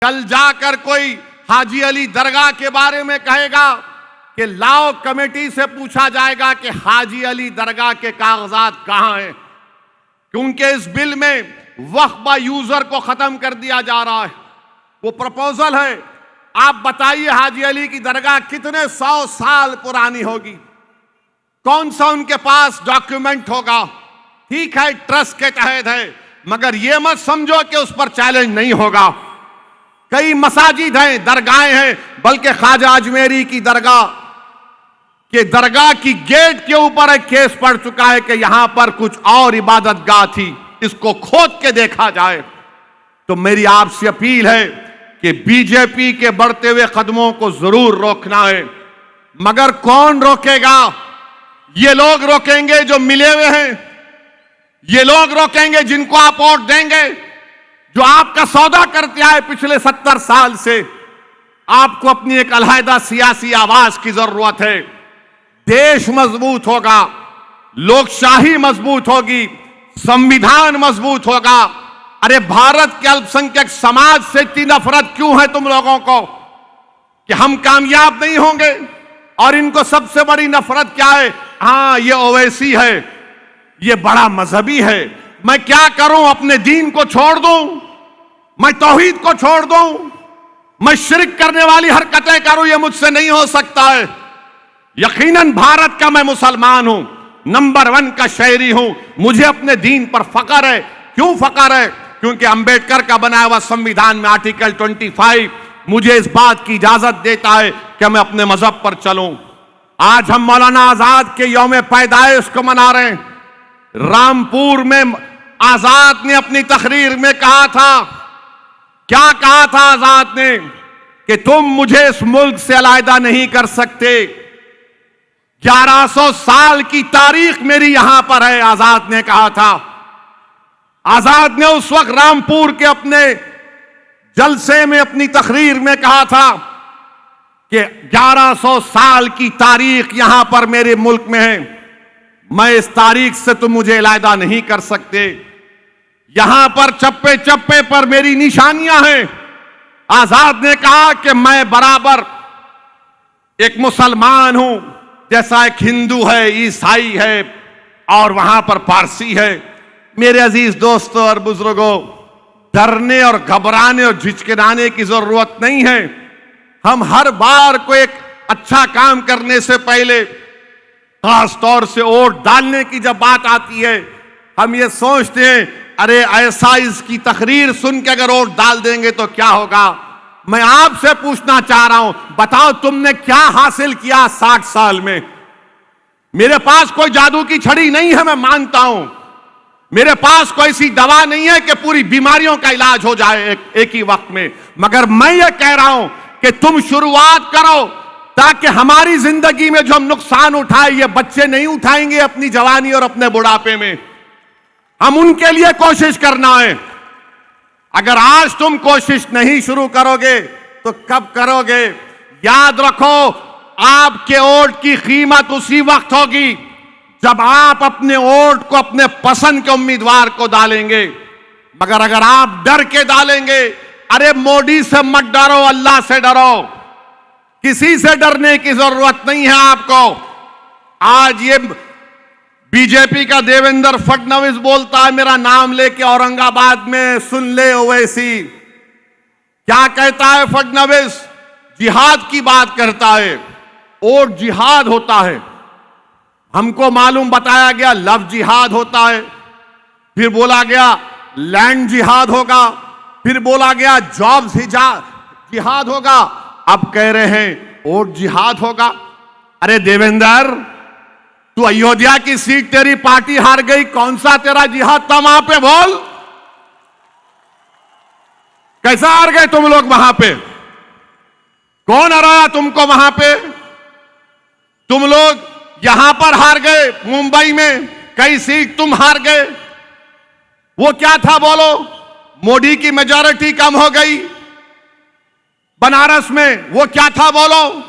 कल जाकर कोई हाजी अली दरगाह के बारे में कहेगा कि लाओ कमेटी से पूछा जाएगा कि हाजी अली दरगाह के कागजात कहां हैं, क्योंकि इस बिल में वक्फ बा यूजर को खत्म कर दिया जा रहा है। वो प्रपोजल है। आप बताइए हाजी अली की दरगाह कितने 100 साल पुरानी होगी, कौन सा उनके पास डॉक्यूमेंट होगा। ठीक है, ट्रस्ट के तहत है, मगर यह मत समझो कि उस पर चैलेंज नहीं होगा। कई मसाजिद हैं, दरगाहें हैं, बल्कि ख्वाजा अजमेरी की दरगाह की गेट के ऊपर एक केस पड़ चुका है कि यहां पर कुछ और इबादतगाह थी, इसको खोद के देखा जाए। तो मेरी आपसे अपील है कि बीजेपी के बढ़ते हुए कदमों को जरूर रोकना है, मगर कौन रोकेगा? ये लोग रोकेंगे जो मिले हुए हैं, ये लोग रोकेंगे जिनको आप वोट देंगे, जो आपका सौदा करते आए पिछले 70 साल से। आपको अपनी एक अलहदा सियासी आवाज की जरूरत है। देश मजबूत होगा, लोकशाही मजबूत होगी, संविधान मजबूत होगा। अरे भारत के अल्पसंख्यक समाज से इतनी नफरत क्यों है तुम लोगों को कि हम कामयाब नहीं होंगे? और इनको सबसे बड़ी नफरत क्या है? हाँ, ये ओवैसी है, ये बड़ा मजहबी है। मैं क्या करूं? अपने दीन को छोड़ दूं? मैं तौहीद को छोड़ दूं? मैं शिरक करने वाली हरकतें करूं? यह मुझसे नहीं हो सकता है। यकीनन भारत का मैं मुसलमान हूं, नंबर 1 का शहरी हूं, मुझे अपने दीन पर फख्र है। क्यों फख्र है? क्योंकि अंबेडकर का बनाया हुआ संविधान में आर्टिकल 25 मुझे इस बात की इजाजत देता है कि मैं अपने मजहब पर चलूं। आज हम मौलाना आजाद के यौम पैदाइश को मना रहे हैं। रामपुर में आजाद ने अपनी तकरीर में कहा था, क्या कहा था आजाद ने? कि तुम मुझे इस मुल्क से अलहदा नहीं कर सकते। 1100 साल की तारीख मेरी यहां पर है, आजाद ने कहा था। आजाद ने उस वक्त रामपुर के अपने जलसे में अपनी तकरीर में कहा था कि 1100 साल की तारीख यहां पर मेरे मुल्क में है, मैं इस तारीख से तुम मुझे अलहदा नहीं कर सकते। यहां पर चप्पे चप्पे पर मेरी निशानियां हैं। आजाद ने कहा कि मैं बराबर एक मुसलमान हूं, जैसा एक हिंदू है, ईसाई है और वहां पर पारसी है। मेरे अजीज दोस्तों और बुजुर्गों, डरने और घबराने और झिझकिनाने की जरूरत नहीं है। हम हर बार को एक अच्छा काम करने से पहले, खास तौर से वोट डालने की जब बात आती है, हम ये सोचते हैं अरे ऐसा इसकी तकरीर सुन के अगर वोट डाल देंगे तो क्या होगा। मैं आपसे पूछना चाह रहा हूं, बताओ तुमने क्या हासिल किया 60 साल में? मेरे पास कोई जादू की छड़ी नहीं है, मैं मानता हूं। मेरे पास कोई ऐसी दवा नहीं है कि पूरी बीमारियों का इलाज हो जाए एक ही वक्त में, मगर मैं ये कह रहा हूं कि तुम शुरुआत करो, ताकि हमारी जिंदगी में जो हम नुकसान उठाए ये बच्चे नहीं उठाएंगे अपनी जवानी और अपने बुढ़ापे में। हम उनके लिए कोशिश करना है। अगर आज तुम कोशिश नहीं शुरू करोगे तो कब करोगे? याद रखो, आपके वोट की कीमत उसी वक्त होगी जब आप अपने वोट को अपने पसंद के उम्मीदवार को डालेंगे। मगर अगर आप डर के डालेंगे, अरे मोदी से मत डरो, अल्लाह से डरो, किसी से डरने की जरूरत नहीं है आपको। आज ये बीजेपी का देवेंद्र फडणवीस बोलता है मेरा नाम लेके औरंगाबाद में, सुन ले ओवैसी। क्या कहता है फडणवीस? जिहाद की बात करता है। वोट जिहाद होता है। हमको मालूम बताया गया लव जिहाद होता है, फिर बोला गया लैंड जिहाद होगा, फिर बोला गया जॉब्स जिहाद होगा, अब कह रहे हैं वोट जिहाद होगा। अरे देवेंद्र, तू अयोध्या की सीट तेरी पार्टी हार गई, कौन सा तेरा जिहाद था वहां पे? बोल, कैसा हार गए तुम लोग वहां पे? कौन हराया तुमको वहां पे? तुम लोग यहां पर हार गए, मुंबई में कई सीट तुम हार गए। वो क्या था बोलो? मोदी की मेजॉरिटी कम हो गई बनारस में, वो क्या था बोलो?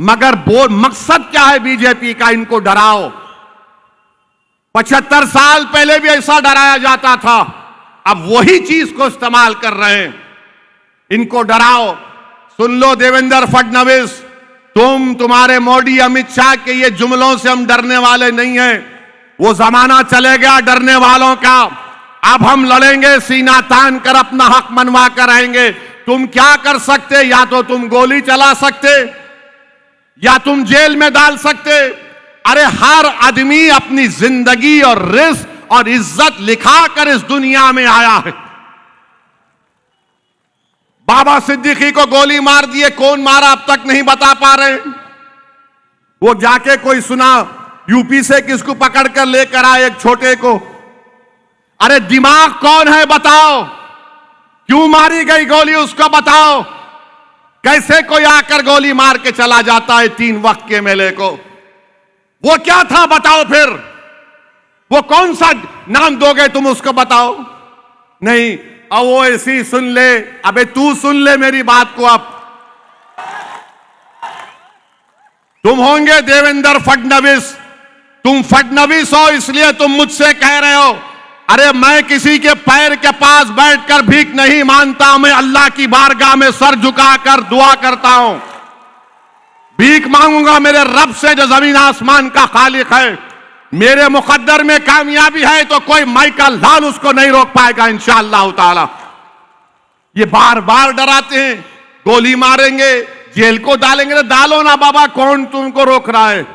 मगर मकसद क्या है बीजेपी का? इनको डराओ। 75 साल पहले भी ऐसा डराया जाता था, अब वही चीज को इस्तेमाल कर रहे हैं। इनको डराओ। सुन लो देवेंद्र फडणवीस, तुम्हारे मोदी अमित शाह के ये जुमलों से हम डरने वाले नहीं हैं। वो जमाना चले गया डरने वालों का। अब हम लड़ेंगे, सीना तान कर अपना हक मनवा कर आएंगे। तुम क्या कर सकते? या तो तुम गोली चला सकते या तुम जेल में डाल सकते। अरे हर आदमी अपनी जिंदगी और रिस्क और इज्जत लिखा कर इस दुनिया में आया है। बाबा सिद्दीकी को गोली मार दिए, कौन मारा अब तक नहीं बता पा रहे। वो जाके कोई सुना यूपी से किसको पकड़कर लेकर आए, एक छोटे को। अरे दिमाग कौन है बताओ? क्यों मारी गई गोली उसको बताओ। कैसे कोई आकर गोली मार के चला जाता है 3 वक्त के मेले को? वो क्या था बताओ फिर? वो कौन सा नाम दोगे तुम उसको बताओ? नहीं, अब वो ऐसी सुन ले। अबे तू सुन ले मेरी बात को। अब तुम होंगे देवेंद्र फडणवीस, तुम फडणवीस हो इसलिए तुम मुझसे कह रहे हो। अरे मैं किसी के पैर के पास बैठकर भीख नहीं मांगता, मैं अल्लाह की बारगाह में सर झुकाकर दुआ करता हूं। भीख मांगूंगा मेरे रब से जो जमीन आसमान का खालिक है। मेरे मुकद्दर में कामयाबी है तो कोई माइकल लाल उसको नहीं रोक पाएगा इंशाअल्लाह ताला। ये बार बार डराते हैं, गोली मारेंगे, जेल को डालेंगे। डालो ना बाबा, कौन तुमको रोक रहा है?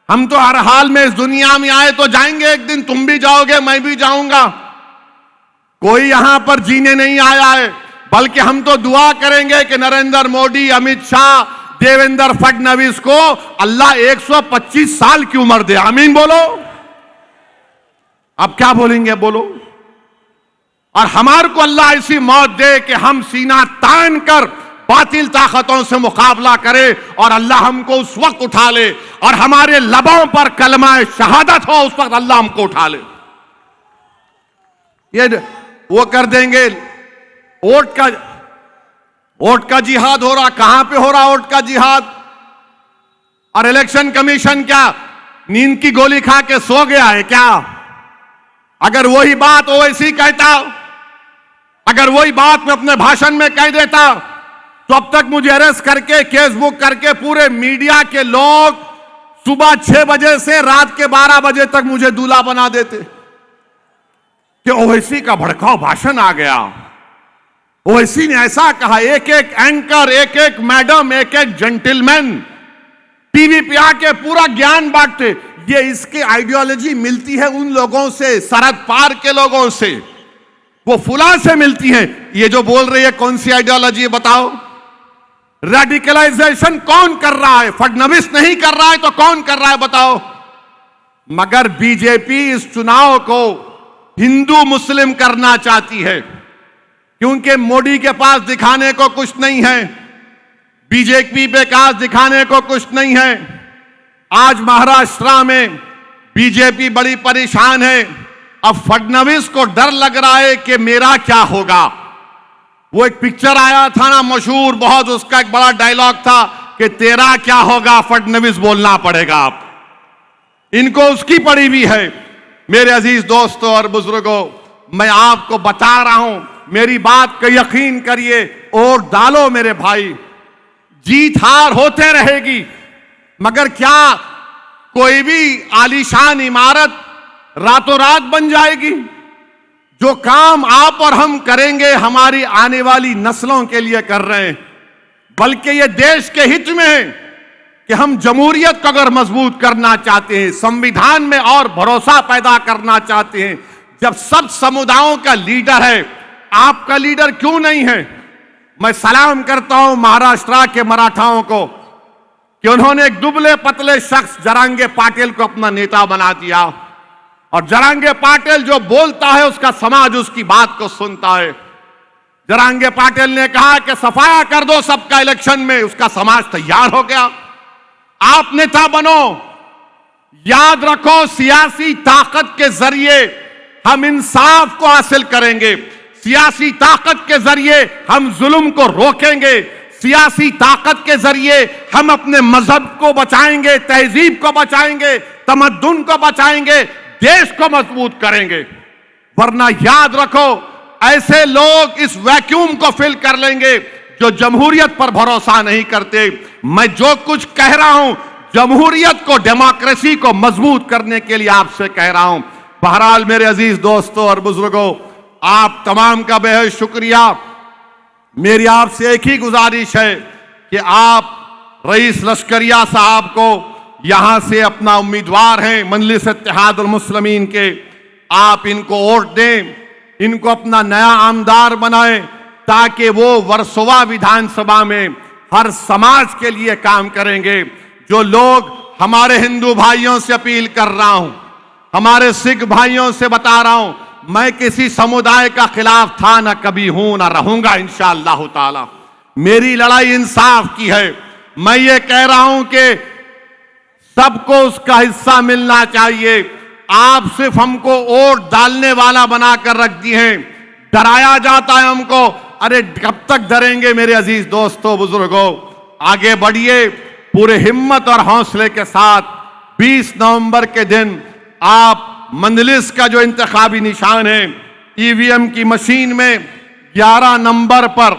हम तो हर हाल में इस दुनिया में आए तो जाएंगे एक दिन। तुम भी जाओगे, मैं भी जाऊंगा। कोई यहां पर जीने नहीं आया है, बल्कि हम तो दुआ करेंगे कि नरेंद्र मोदी, अमित शाह, देवेंद्र फडणवीस को अल्लाह 125 साल की उम्र दे। आमीन बोलो। अब क्या बोलेंगे बोलो। और हमारे को अल्लाह ऐसी मौत दे कि हम सीना तान कर बातिल ताकतों से मुकाबला करें और अल्लाह हमको उस वक्त उठा ले और हमारे लबों पर कलमा शहादत हो, उस वक्त अल्लाह हमको उठा ले। ये वो कर देंगे। वोट का जिहाद हो रहा, कहां पे हो रहा वोट का जिहाद? और इलेक्शन कमीशन क्या नींद की गोली खा के सो गया है क्या? अगर वही बात ओवैसी कहता, अगर वही बात मैं अपने भाषण में कह देता तो अब तक मुझे अरेस्ट करके केस बुक करके पूरे मीडिया के लोग सुबह 6 बजे से रात के 12 बजे तक मुझे दूल्हा बना देते कि ओवैसी का भड़काऊ भाषण आ गया, ओवैसी ने ऐसा कहा। एक एक एंकर, एक एक मैडम, एक एक जेंटलमैन टीवी पे आके पूरा ज्ञान बांटते। ये इसकी आइडियोलॉजी मिलती है उन लोगों से, सरहद पार के लोगों से, वो फुला से मिलती है। ये जो बोल रही है कौन सी आइडियोलॉजी है बताओ? रेडिकलाइजेशन कौन कर रहा है? फडणवीस नहीं कर रहा है तो कौन कर रहा है बताओ? मगर बीजेपी इस चुनाव को हिंदू मुस्लिम करना चाहती है, क्योंकि मोदी के पास दिखाने को कुछ नहीं है, बीजेपी पे पास दिखाने को कुछ नहीं है। आज महाराष्ट्र में बीजेपी बड़ी परेशान है। अब फडणवीस को डर लग रहा है कि मेरा क्या होगा। वो एक पिक्चर आया था ना मशहूर बहुत, उसका एक बड़ा डायलॉग था कि तेरा क्या होगा फडणवीस बोलना पड़ेगा। आप इनको उसकी पड़ी भी है। मेरे अजीज दोस्तों और बुजुर्गों, मैं आपको बता रहा हूं, मेरी बात का यकीन करिए और डालो मेरे भाई। जीत हार होते रहेगी, मगर क्या कोई भी आलीशान इमारत रातों रात बन जाएगी? जो काम आप और हम करेंगे हमारी आने वाली नस्लों के लिए कर रहे हैं, बल्कि ये देश के हित में है कि हम जमहूरियत को अगर मजबूत करना चाहते हैं, संविधान में और भरोसा पैदा करना चाहते हैं, जब सब समुदायों का लीडर है, आपका लीडर क्यों नहीं है? मैं सलाम करता हूं महाराष्ट्र के मराठाओं को कि उन्होंने एक दुबले पतले शख्स जरांगे पाटिल को अपना नेता बना दिया, और जरांगे पाटिल जो बोलता है उसका समाज उसकी बात को सुनता है। जरांगे पाटिल ने कहा कि सफाया कर दो सबका इलेक्शन में, उसका समाज तैयार हो गया। आप नेता बनो, याद रखो सियासी ताकत के जरिए हम इंसाफ को हासिल करेंगे, सियासी ताकत के जरिए हम जुल्म को रोकेंगे, सियासी ताकत के जरिए हम अपने मजहब को बचाएंगे, तहजीब को बचाएंगे, तमद्दुन को बचाएंगे, देश को मजबूत करेंगे। वरना याद रखो ऐसे लोग इस वैक्यूम को फिल कर लेंगे जो जमहूरियत पर भरोसा नहीं करते। मैं जो कुछ कह रहा हूं जमहूरियत को, डेमोक्रेसी को मजबूत करने के लिए आपसे कह रहा हूं। बहरहाल मेरे अजीज दोस्तों और बुजुर्गों, आप तमाम का बेहद शुक्रिया। मेरी आपसे एक ही गुजारिश है कि आप रईस लश्करिया साहब को यहां से अपना उम्मीदवार हैं मजलिस इत्तेहादुल मुस्लिमीन के, आप इनको वोट दें, इनको अपना नया आमदार बनाएं ताकि वो वर्सोवा विधानसभा में हर समाज के लिए काम करेंगे। जो लोग हमारे हिंदू भाइयों से अपील कर रहा हूं, हमारे सिख भाइयों से बता रहा हूं, मैं किसी समुदाय का खिलाफ था, ना कभी हूं ना रहूंगा इंशाअल्लाह ताला। मेरी लड़ाई इंसाफ की है। मैं ये कह रहा हूं कि सबको उसका हिस्सा मिलना चाहिए। आप सिर्फ हमको वोट डालने वाला बनाकर रख दिए हैं, डराया जाता है हमको। अरे कब तक डरेंगे मेरे अजीज दोस्तों बुजुर्गों, आगे बढ़िए पूरे हिम्मत और हौसले के साथ। 20 नवंबर के दिन आप मंजलिस का जो इंतखाबी निशान है ईवीएम की मशीन में 11 नंबर पर